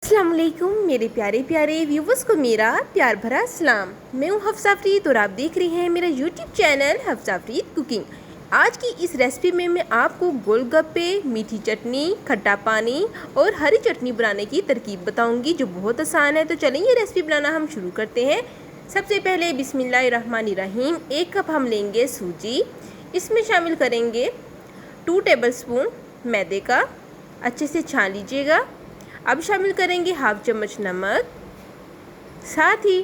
अस्सलाम वालेकुम मेरे प्यारे प्यारे व्यूवर्स को मेरा प्यार भरा सलाम। मैं हूँ हफ्सा फरीद और आप देख रहे हैं मेरा YouTube channel Hafsa Farid cooking. आज की इस रेसिपी में मैं आपको गोलगप्पे, मीठी चटनी, खट्टा पानी और हरी चटनी बनाने की तरकीब बताऊंगी जो बहुत आसान है। तो चलें ये रेसिपी बनाना हम शुरू करते हैं। सबसे पहले बिस्मिल्लाहिर्रहमानिर्रहीम 1 कप हम लेंगे सूजी। इसमें शामिल करेंगे 2 टेबलस्पून मैदे का, अच्छे से छान लीजिएगा। अब शामिल करेंगे हाफ चम्मच नमक, साथ ही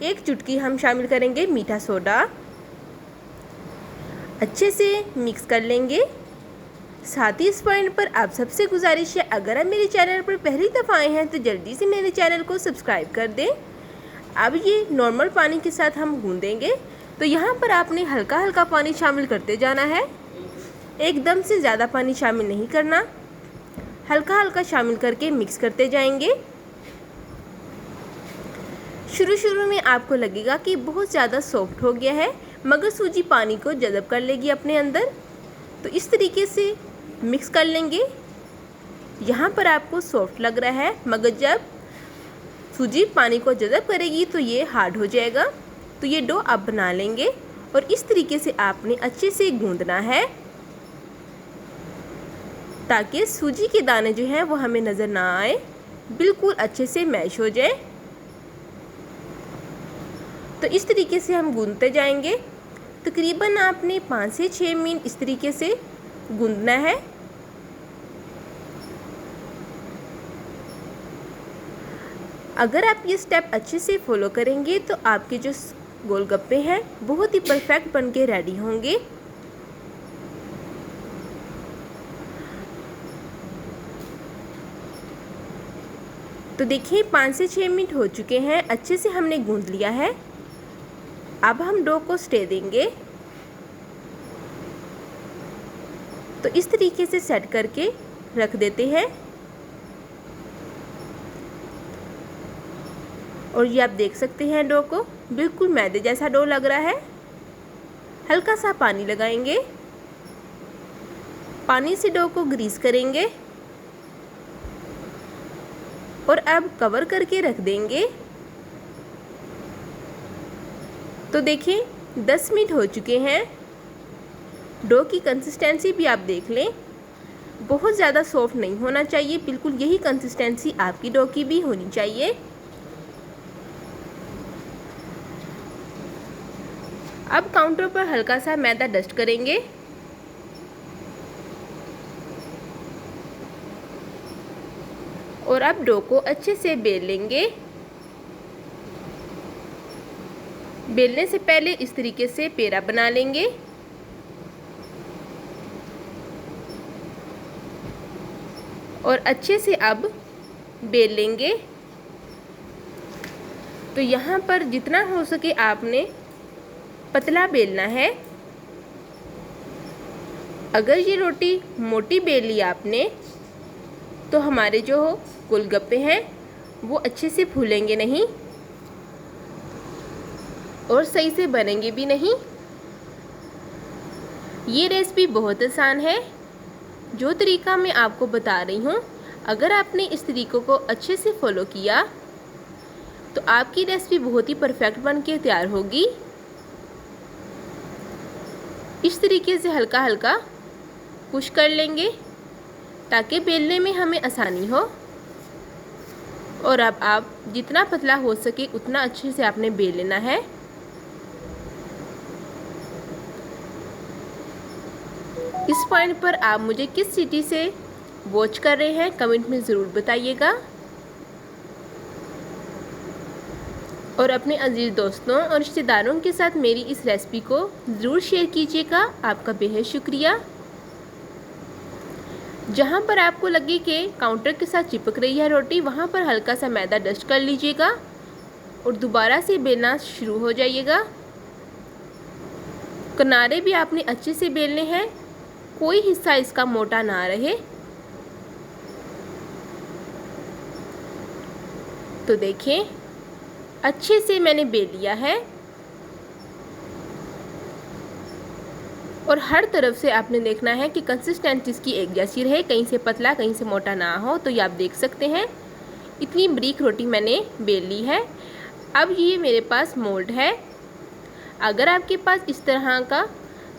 1 चुटकी हम शामिल करेंगे मीठा सोडा। अच्छे से मिक्स कर लेंगे। साथ ही इस पॉइंट पर आप सबसे गुजारिश है, अगर आप मेरे चैनल पर पहली दफ़ा आए हैं तो जल्दी से मेरे चैनल को सब्सक्राइब कर दें। अब ये नॉर्मल पानी के साथ हम गूंदेंगे। तो यहाँ पर आपने हल्का हल्का पानी शामिल करते जाना है, एकदम से ज़्यादा पानी शामिल नहीं करना, हल्का हल्का शामिल करके मिक्स करते जाएंगे। शुरू में आपको लगेगा कि बहुत ज़्यादा सॉफ्ट हो गया है, मगर सूजी पानी को जज़ब कर लेगी अपने अंदर। तो इस तरीके से मिक्स कर लेंगे। यहाँ पर आपको सॉफ्ट लग रहा है, मगर जब सूजी पानी को जज़ब करेगी तो ये हार्ड हो जाएगा। तो ये डो आप बना लेंगे और इस तरीके से आपने अच्छे से गूंदना है ताकि सूजी के दाने जो हैं वो हमें नज़र ना आए, बिल्कुल अच्छे से मैश हो जाए। तो इस तरीके से हम गूंदते जाएंगे। तकरीबन आपने 5 से 6 मिनट इस तरीके से गूंदना है। अगर आप ये स्टेप अच्छे से फॉलो करेंगे तो आपके जो गोलगप्पे हैं बहुत ही परफेक्ट बन के रेडी होंगे। तो देखिए 5 से 6 मिनट हो चुके हैं, अच्छे से हमने गूंद लिया है। अब हम डो को स्टे देंगे। तो इस तरीके से सेट करके रख देते हैं। और ये आप देख सकते हैं डो को, बिल्कुल मैदे जैसा डो लग रहा है। हल्का सा पानी लगाएंगे, पानी से डो को ग्रीस करेंगे और अब कवर करके रख देंगे। तो देखिए 10 मिनट हो चुके हैं। डो की कंसिस्टेंसी भी आप देख लें, बहुत ज़्यादा सॉफ्ट नहीं होना चाहिए, बिल्कुल यही कंसिस्टेंसी आपकी डो की भी होनी चाहिए। अब काउंटर पर हल्का सा मैदा डस्ट करेंगे। और अब डो को अच्छे से बेल लेंगे। बेलने से पहले इस तरीके से पेड़ा बना लेंगे। और अच्छे से अब बेल लेंगे। तो यहाँ पर जितना हो सके आपने पतला बेलना है। अगर ये रोटी मोटी बेल ली आपने तो हमारे जो गोलगप्पे हैं वो अच्छे से फूलेंगे नहीं और सही से बनेंगे भी नहीं। ये रेसिपी बहुत आसान है। जो तरीका मैं आपको बता रही हूँ, अगर आपने इस तरीक़ों को अच्छे से फॉलो किया तो आपकी रेसिपी बहुत ही परफेक्ट बन के तैयार होगी। इस तरीके से हल्का हल्का पुश कर लेंगे ताकि बेलने में हमें आसानी हो। और अब आप जितना पतला हो सके उतना अच्छे से आपने बेल लेना है। इस पॉइंट पर आप मुझे किस सिटी से वॉच कर रहे हैं कमेंट में ज़रूर बताइएगा। और अपने अजीज़ दोस्तों और रिश्तेदारों के साथ मेरी इस रेसिपी को ज़रूर शेयर कीजिएगा। आपका बेहद शुक्रिया। जहाँ पर आपको लगे कि काउंटर के साथ चिपक रही है रोटी, वहाँ पर हल्का सा मैदा डस्ट कर लीजिएगा और दोबारा से बेलना शुरू हो जाइएगा। किनारे भी आपने अच्छे से बेलने हैं, कोई हिस्सा इसका मोटा ना रहे। तो देखें अच्छे से मैंने बेल लिया है और हर तरफ से आपने देखना है कि कंसिस्टेंसी इसकी एक जैसी रहे, कहीं से पतला कहीं से मोटा ना हो। तो ये आप देख सकते हैं इतनी बारीक रोटी मैंने बेल ली है। अब ये मेरे पास मोल्ड है। अगर आपके पास इस तरह का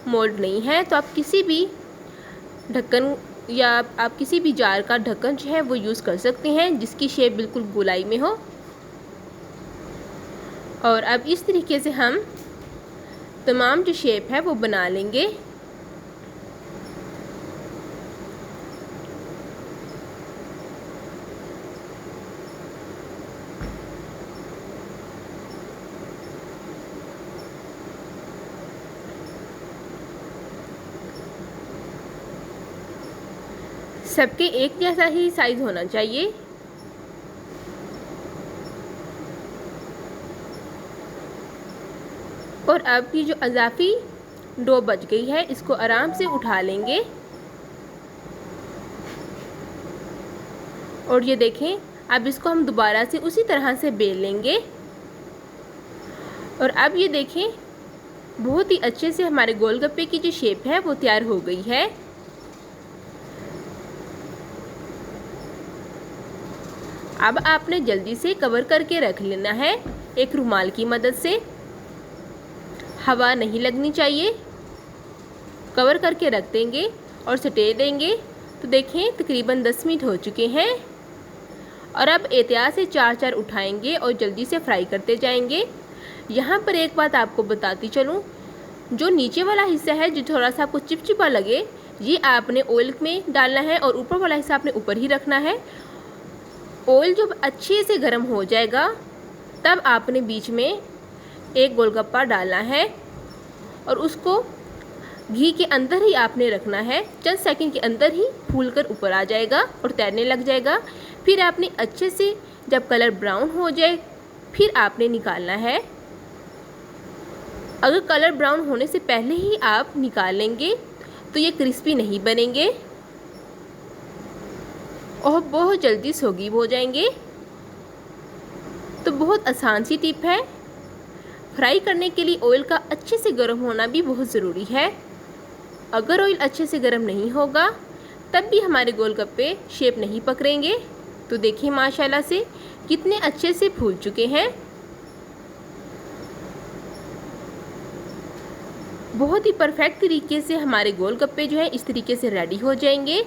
मोल्ड नहीं है तो आप किसी भी ढक्कन या आप किसी भी जार का ढक्कन जो है वो यूज़ कर सकते हैं जिसकी शेप बिल्कुल गोलाई में हो। और अब इस तरीके से हम तमाम जो शेप है वो बना लेंगे। सबके एक जैसा ही साइज़ होना चाहिए। और अब ये जो अज़ाफ़ी डो बच गई है इसको आराम से उठा लेंगे। और ये देखें, अब इसको हम दोबारा से उसी तरह से बेल लेंगे। और अब ये देखें, बहुत ही अच्छे से हमारे गोलगप्पे की जो शेप है वो तैयार हो गई है। अब आपने जल्दी से कवर करके रख लेना है एक रुमाल की मदद से। हवा नहीं लगनी चाहिए। कवर करके रख देंगे और सटे देंगे। तो देखें, तकरीबन 10 मिनट हो चुके हैं। और अब एहतियात से 4-4 उठाएंगे और जल्दी से फ्राई करते जाएंगे। यहाँ पर एक बात आपको बताती चलूँ, जो नीचे वाला हिस्सा है जो थोड़ा सा आपको चिपचिपा लगे, ये आपने ऑयल में डालना है और ऊपर वाला हिस्सा आपने ऊपर ही रखना है। ऑयल जब अच्छे से गर्म हो जाएगा तब आपने बीच में एक गोलगप्पा डालना है और उसको घी के अंदर ही आपने रखना है। चंद सेकंड के अंदर ही फूल कर ऊपर आ जाएगा और तैरने लग जाएगा। फिर आपने अच्छे से जब कलर ब्राउन हो जाए फिर आपने निकालना है। अगर कलर ब्राउन होने से पहले ही आप निकाल लेंगे तो ये क्रिस्पी नहीं बनेंगे और बहुत जल्दी सोगी हो जाएंगे। तो बहुत आसान सी टिप है। फ्राई करने के लिए ऑयल का अच्छे से गर्म होना भी बहुत ज़रूरी है। अगर ऑयल अच्छे से गर्म नहीं होगा तब भी हमारे गोलगप्पे शेप नहीं पकड़ेंगे। तो देखिए माशाल्लाह से कितने अच्छे से फूल चुके हैं। बहुत ही परफेक्ट तरीके से हमारे गोलगप्पे जो है इस तरीके से रेडी हो जाएंगे।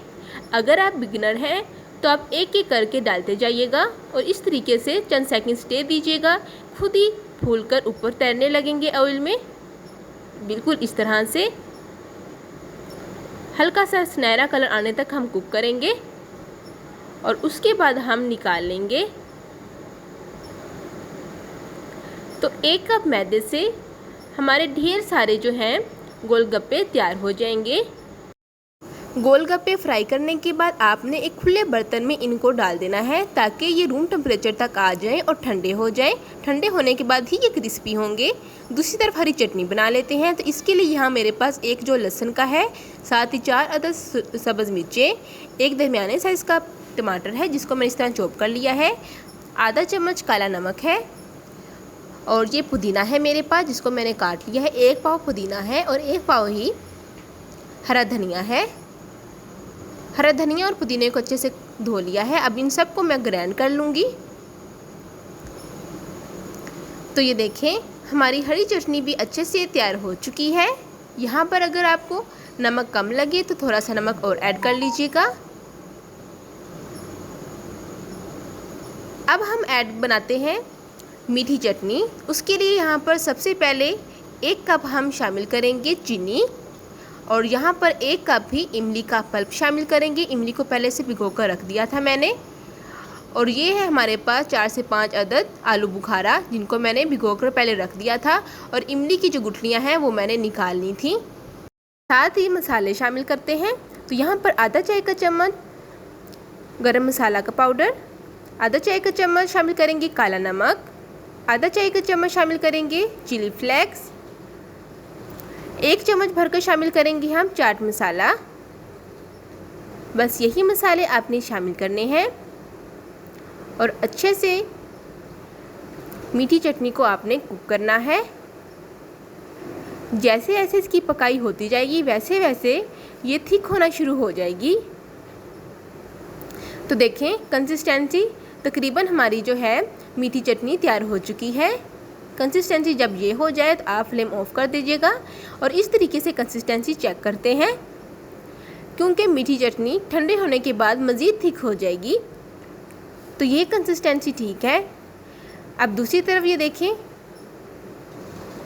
अगर आप बिगिनर हैं तो आप एक एक करके डालते जाइएगा और इस तरीके से चंद सेकंड स्टे दीजिएगा। खुद ही फूलकर ऊपर तैरने लगेंगे ऑयल में। बिल्कुल इस तरह से हल्का सा सुनहरा कलर आने तक हम कुक करेंगे और उसके बाद हम निकाल लेंगे। तो 1 कप मैदे से हमारे ढेर सारे जो हैं गोलगप्पे तैयार हो जाएंगे। गोलगप्पे फ्राई करने के बाद आपने एक खुले बर्तन में इनको डाल देना है ताकि ये रूम टेम्परेचर तक आ जाएं और ठंडे हो जाएं। ठंडे होने के बाद ही ये क्रिस्पी होंगे। दूसरी तरफ हरी चटनी बना लेते हैं। तो इसके लिए यहाँ मेरे पास एक जो लहसुन का है, साथ ही 4 अदद सब्ज़ मिर्चें, एक दरमियाने साइज़ का टमाटर है जिसको मैंने इस तरह चॉप कर लिया है, आधा चम्मच काला नमक है और ये पुदीना है मेरे पास जिसको मैंने काट लिया है। 1 पाव पुदीना है और 1 पाव ही हरा धनिया है। हरा धनिया और पुदीने को अच्छे से धो लिया है। अब इन सब को मैं ग्राइंड कर लूँगी। तो ये देखें, हमारी हरी चटनी भी अच्छे से तैयार हो चुकी है। यहाँ पर अगर आपको नमक कम लगे तो थोड़ा सा नमक और ऐड कर लीजिएगा। अब हम ऐड बनाते हैं मीठी चटनी। उसके लिए यहाँ पर सबसे पहले 1 कप हम शामिल करेंगे चीनी और यहाँ पर 1 कप ही इमली का पल्प शामिल करेंगे। इमली को पहले से भिगो कर रख दिया था मैंने। और ये है हमारे पास 4 से 5 अदद आलू बुखारा जिनको मैंने भिगो कर पहले रख दिया था और इमली की जो गुठलियाँ हैं वो मैंने निकालनी थी। साथ ही मसाले शामिल करते हैं। तो यहाँ पर आधा चाय का चम्मच गरम मसाला का पाउडर, आधा चाय का चम्मच शामिल करेंगे काला नमक, आधा चाय का चम्मच शामिल करेंगे चिली फ्लेक्स, 1 चम्मच भरकर शामिल करेंगे हम चाट मसाला। बस यही मसाले आपने शामिल करने हैं और अच्छे से मीठी चटनी को आपने कुक करना है। जैसे जैसे इसकी पकाई होती जाएगी वैसे वैसे ये थिक होना शुरू हो जाएगी। तो देखें कंसिस्टेंसी तकरीबन हमारी जो है मीठी चटनी तैयार हो चुकी है। कंसिस्टेंसी जब ये हो जाए तो आप फ्लेम ऑफ कर दीजिएगा और इस तरीके से कंसिस्टेंसी चेक करते हैं, क्योंकि मीठी चटनी ठंडे होने के बाद मज़ीद थिक हो जाएगी। तो ये कंसिस्टेंसी ठीक है। अब दूसरी तरफ ये देखें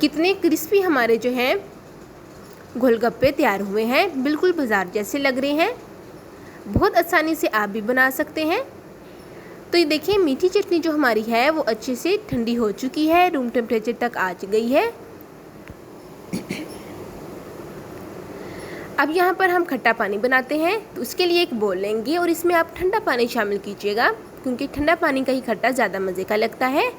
कितने क्रिस्पी हमारे जो हैं गोलगप्पे तैयार हुए हैं, बिल्कुल बाज़ार जैसे लग रहे हैं। बहुत आसानी से आप भी बना सकते हैं। तो ये देखिए मीठी चटनी जो हमारी है वो अच्छे से ठंडी हो चुकी है, रूम टेम्परेचर तक आ गई है। अब यहाँ पर हम खट्टा पानी बनाते हैं, तो उसके लिए एक बोल लेंगे और इसमें आप ठंडा पानी शामिल कीजिएगा, क्योंकि ठंडा पानी का ही खट्टा ज़्यादा मज़े का लगता है।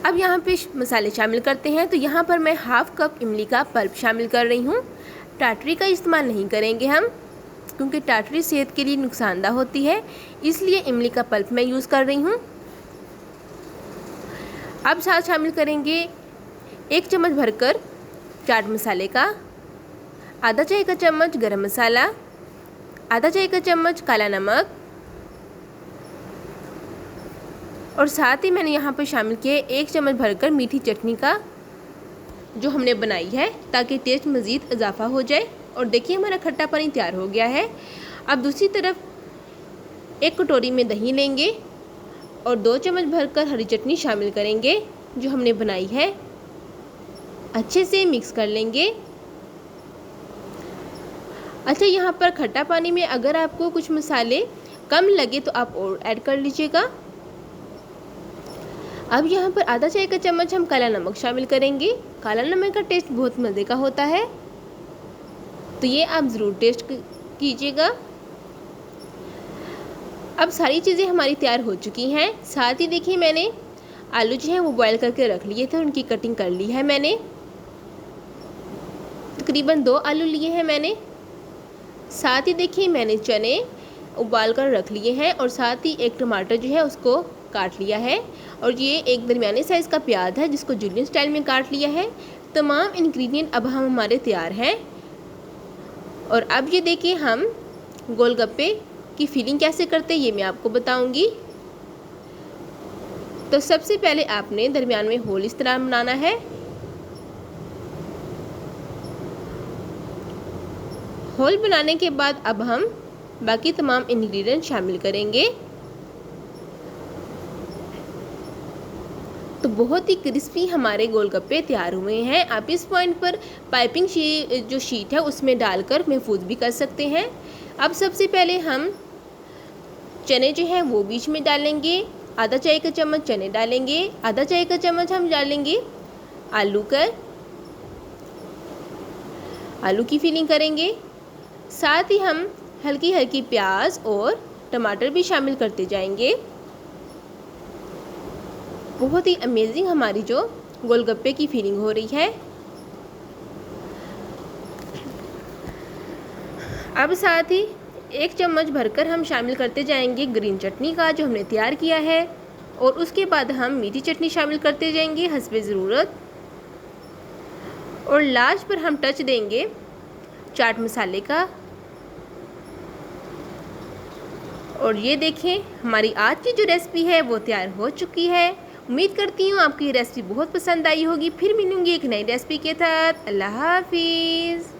अब यहाँ पे मसाले शामिल करते हैं। तो यहाँ पर मैं हाफ़ कप इमली का पल्प शामिल कर रही हूँ। टाटरी का इस्तेमाल नहीं करेंगे हम, क्योंकि टाटरी सेहत के लिए नुकसानदा होती है, इसलिए इमली का पल्प मैं यूज़ कर रही हूँ। अब साथ शामिल करेंगे 1 चम्मच भरकर चाट मसाले का, आधा चाय का चम्मच गरम मसाला, आधा चाय का चम्मच काला नमक और साथ ही मैंने यहाँ पर शामिल किए 1 चम्मच भरकर मीठी चटनी का जो हमने बनाई है, ताकि टेस्ट मज़ीद इजाफा हो जाए। और देखिए हमारा खट्टा पानी तैयार हो गया है। अब दूसरी तरफ 1 कटोरी में दही लेंगे और 2 चम्मच भरकर हरी चटनी शामिल करेंगे जो हमने बनाई है। अच्छे से मिक्स कर लेंगे। अच्छा, यहाँ पर खट्टा पानी में अगर आपको कुछ मसाले कम लगे तो आप और ऐड कर लीजिएगा। अब यहाँ पर आधा चाय का चम्मच हम काला नमक शामिल करेंगे। काला नमक का टेस्ट बहुत मज़े का होता है, तो ये आप ज़रूर टेस्ट कीजिएगा। अब सारी चीज़ें हमारी तैयार हो चुकी हैं। साथ ही देखिए मैंने आलू जो हैं वो बॉयल करके रख लिए थे, उनकी कटिंग कर ली है मैंने। तकरीबन 2 आलू लिए हैं मैंने। साथ ही देखिए मैंने चने उबाल कर रख लिए हैं और साथ ही 1 टमाटर जो है उसको काट लिया है और ये एक दरमियाने साइज़ का प्याज है जिसको जूलियन स्टाइल में काट लिया है। तमाम इंग्रेडिएंट अब हम हमारे तैयार हैं। और अब ये देखिए हम गोलगप्पे की फीलिंग कैसे करते हैं ये मैं आपको बताऊंगी। तो सबसे पहले आपने दरमियान में होल इस तरह बनाना है। होल बनाने के बाद अब हम बाकी तमाम इंग्रेडिएंट शामिल करेंगे। तो बहुत ही क्रिस्पी हमारे गोलगप्पे तैयार हुए हैं। आप इस पॉइंट पर पाइपिंग जो शीट है उसमें डालकर महफूज भी कर सकते हैं। अब सबसे पहले हम चने जो हैं वो बीच में डालेंगे। आधा चाय का चम्मच चने डालेंगे। आधा चाय का चम्मच हम डालेंगे आलू की फीलिंग करेंगे। साथ ही हम हल्की हल्की प्याज और टमाटर भी शामिल करते जाएंगे। बहुत ही अमेजिंग हमारी जो गोलगप्पे की फीलिंग हो रही है। अब साथ ही 1 चम्मच भरकर हम शामिल करते जाएंगे ग्रीन चटनी का जो हमने तैयार किया है और उसके बाद हम मीठी चटनी शामिल करते जाएंगे हस्बे ज़रूरत। और लास्ट पर हम टच देंगे चाट मसाले का। और ये देखें हमारी आज की जो रेसिपी है वो तैयार हो चुकी है। उम्मीद करती हूँ आपकी ये रेसिपी बहुत पसंद आई होगी। फिर मिलूंगी एक नई रेसिपी के साथ। अल्लाह हाफिज़।